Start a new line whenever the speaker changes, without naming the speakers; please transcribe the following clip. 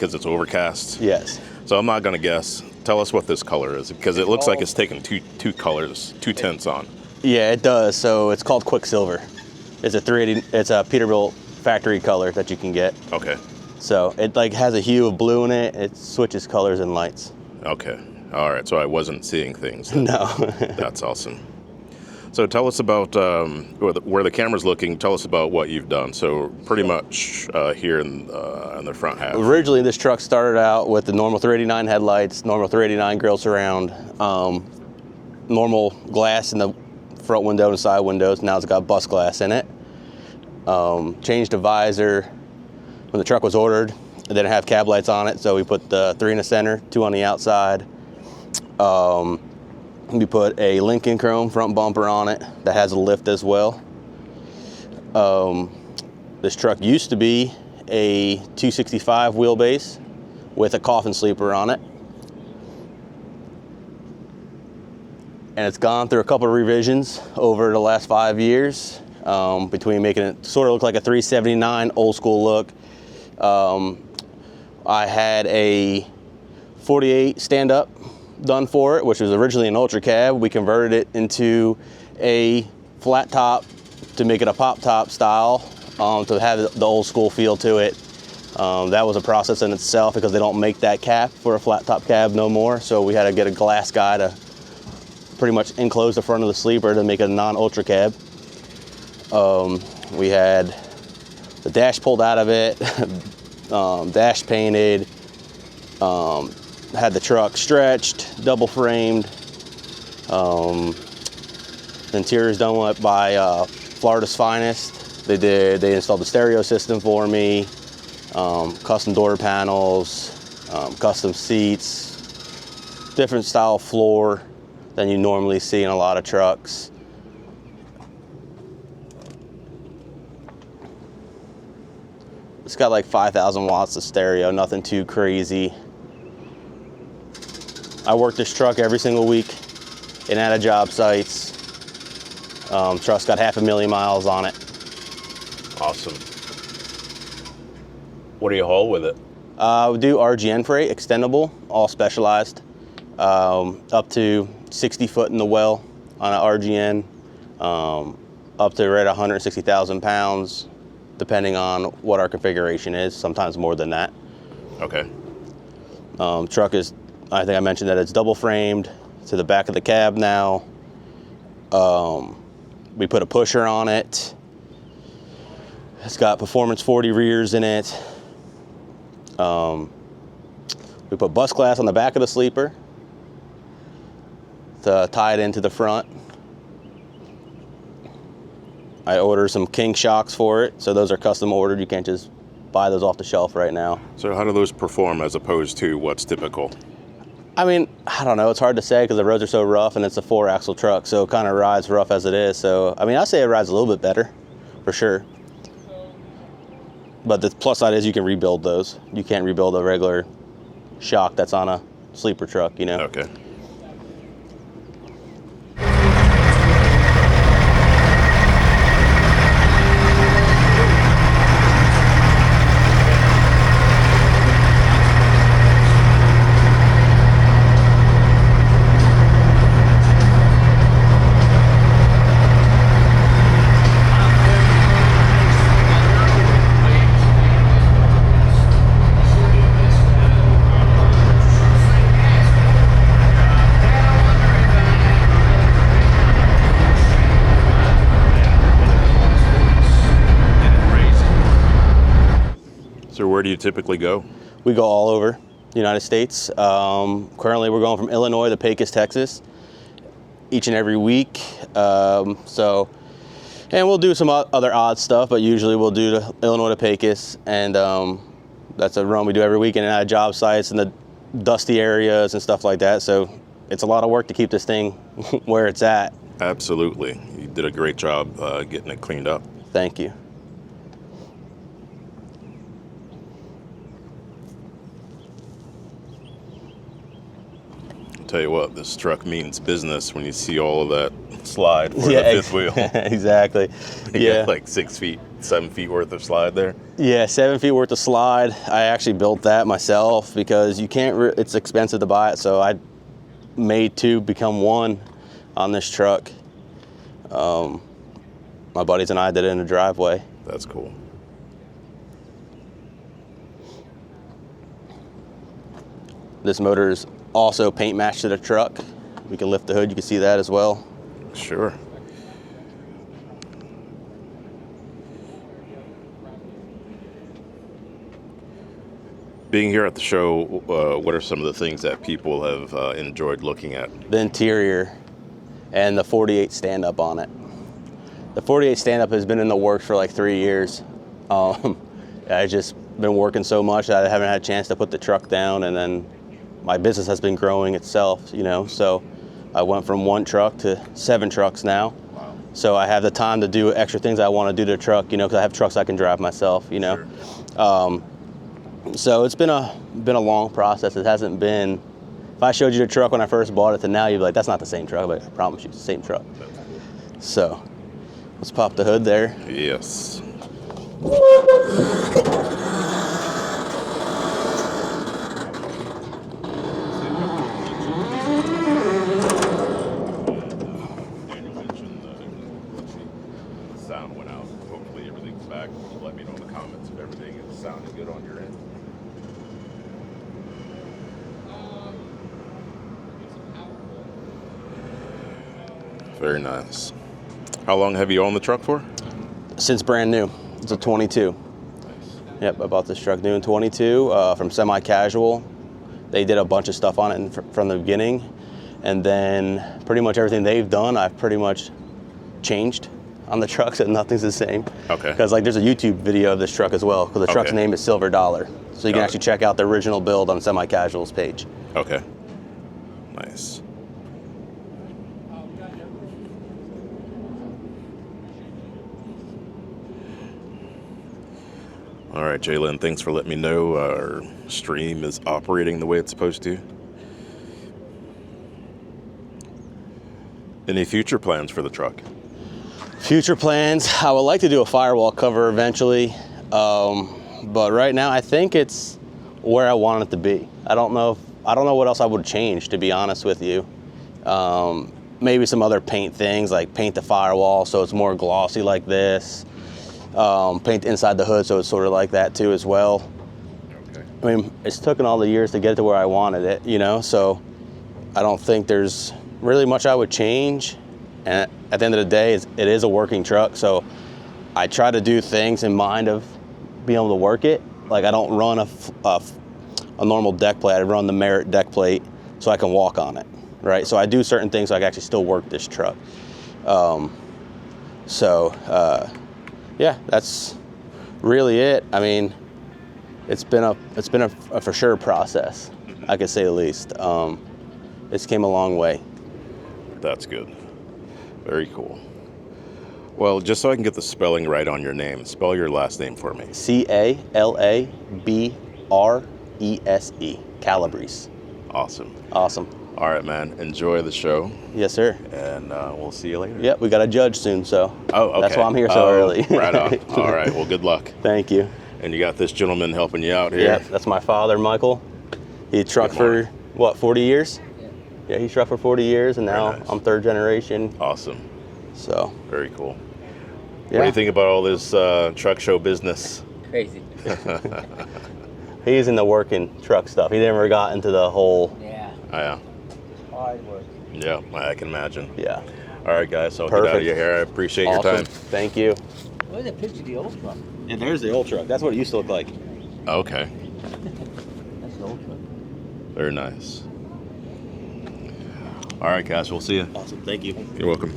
because it's overcast.
Yes.
So I'm not going to guess. Tell us what this color is, because it looks like it's taken two colors, two tints on.
Yeah, it does. So it's called Quicksilver. It's a 380. It's a Peterbilt factory color that you can get.
Okay.
So it like has a hue of blue in it. It switches colors and lights.
Okay. All right. So I wasn't seeing things.
No.
That's awesome. So tell us about where the camera's looking. Tell us about what you've done. So pretty much here in the front half.
Originally, this truck started out with the normal 389 headlights, normal 389 grill surround, normal glass in the front window and side windows. Now it's got bus glass in it. Changed the visor when the truck was ordered. It didn't have cab lights on it, so we put the 3 in the center, 2 on the outside. We put a Lincoln Chrome front bumper on it that has a lift as well. This truck used to be a 265 wheelbase with a coffin sleeper on it. And it's gone through a couple of revisions over the last 5 years, between making it sort of look like a 379 old school look. I had a 48 stand-up done for it, which was originally an ultra cab. We converted it into a flat top to make it a pop top style, to have the old school feel to it. That was a process in itself because they don't make that cap for a flat top cab no more. So we had to get a glass guy to pretty much enclose the front of the sleeper to make it a non-ultra cab. We had the dash pulled out of it, dash painted, had the truck stretched, double framed. The interior is done by Florida's Finest. They installed the stereo system for me, custom door panels, custom seats, different style floor than you normally see in a lot of trucks. It's got like 5,000 watts of stereo, nothing too crazy. I work this truck every single week in and out of job sites. Truck's got 500,000 miles on it.
Awesome. What do you haul with it?
We do RGN freight, extendable, all specialized. Up to 60 foot in the well on an RGN, up to right 160,000 pounds, depending on what our configuration is, sometimes more than that.
Okay.
Truck is, I think I mentioned that it's double framed to the back of the cab now. We put a pusher on it. It's got Performance 40 rears in it. We put bus glass on the back of the sleeper to tie it into the front. I ordered some King shocks for it, so those are custom ordered. You can't just buy those off the shelf right now.
So how do those perform as opposed to what's typical?
I mean, I don't know. It's hard to say because the roads are so rough and it's a 4-axle truck, so it kind of rides rough as it is. So, I mean, I'd say it rides a little bit better, for sure. But the plus side is you can rebuild those. You can't rebuild a regular shock that's on a sleeper truck, you know?
Okay. So where do you typically go?
We go all over the United States. Currently we're going from Illinois to Pecos, Texas, each and every week. And we'll do some other odd stuff, but usually we'll do the Illinois to Pecos, and that's a run we do every week in and out of job sites and the dusty areas and stuff like that. So it's a lot of work to keep this thing where it's at.
Absolutely. You did a great job getting it cleaned up.
Thank you.
Tell you what, this truck means business when you see all of that slide for the fifth wheel.
Exactly.
You get like 6 feet. 7 feet worth of slide there.
Yeah, 7 feet worth of slide. I actually built that myself because you can't. It's expensive to buy it, so I made 2 become 1 on this truck. My buddies and I did it in the driveway.
That's cool.
This motor is also paint matched to the truck. We can lift the hood, you can see that as well.
Sure. Being here at the show, what are some of the things that people have enjoyed looking at?
The interior and the 48 stand-up on it. The 48 stand-up has been in the works for like 3 years. I've just been working so much that I haven't had a chance to put the truck down, and then my business has been growing itself, you know, so I went from 1 truck to 7 trucks now.
Wow.
So I have the time to do extra things I want to do to the truck, you know, because I have trucks I can drive myself, you know.
Sure.
So it's been a long process. It hasn't been, if I showed you the truck when I first bought it to now, you'd be like, that's not the same truck, but I promise you it's the same truck. So let's pop the hood there.
Yes. Daniel mentioned the sound went out. Hopefully everything's back. Let me know in the comments if everything is sounding good on your end. Very nice. How long have you owned the truck for?
Since brand new. It's a 22. Yep, I bought this truck new in 22 from Semi-Casual. They did a bunch of stuff on it from the beginning. And then pretty much everything they've done, I've pretty much changed on the truck, so nothing's the same.
Okay.
Because like there's a YouTube video of this truck as well, because the truck's
Okay.
name is Silver Dollar. So you can
Got it.
actually check out the original build on Semi-Casual's page.
Okay. Nice. All right, Jalen, thanks for letting me know our stream is operating the way it's supposed to. Any future plans for the truck?
Future plans, I would like to do a firewall cover eventually, but right now I think it's where I want it to be. I don't know what else I would change, to be honest with you. Maybe some other paint things, like paint the firewall so it's more glossy like this. Paint inside the hood so it's sort of like that too as well.
Okay.
I mean, it's taken all the years to get to where I wanted it, you know, so I don't think there's really much I would change. And at the end of the day, it is a working truck, so I try to do things in mind of being able to work it. Like I don't run a normal deck plate, I run the Merit deck plate so I can walk on it, right? So I do certain things so I can actually still work this truck. Yeah, that's really it. I mean, it's been a for sure process, I could say the least. It's came a long way.
That's good. Very cool. Well, just so I can get the spelling right on your name, spell your last name for me.
Calabrese. Calabrese.
Awesome.
Awesome.
All right, man. Enjoy the show,
Yes, sir.
and we'll see you later.
Yep, we got a judge soon, so
Oh, okay.
that's why I'm here so early.
Right on. All right. Well, good luck.
Thank you.
And you got this gentleman helping you out here.
Yeah, that's my father, Michael. He trucked for, what, 40 years? Yeah, he trucked for 40 years, and now
Very nice.
I'm 3rd generation,
Awesome.
so.
Very cool.
Yeah.
What do you think about all this truck show business?
Crazy.
He's in the working truck stuff. He never got into the whole,
Yeah.
Yeah.
Hard work.
Yeah, I can imagine.
yeah.
All right, guys. So I'll get out of
Perfect.
your hair. I appreciate your
Awesome.
time.
Thank you.
Where's the picture of the old truck?
And there's the old truck. That's what it used to look like.
Okay.
That's the old truck.
Very nice. All right, guys. We'll see you.
Awesome. Thank you.
You're welcome.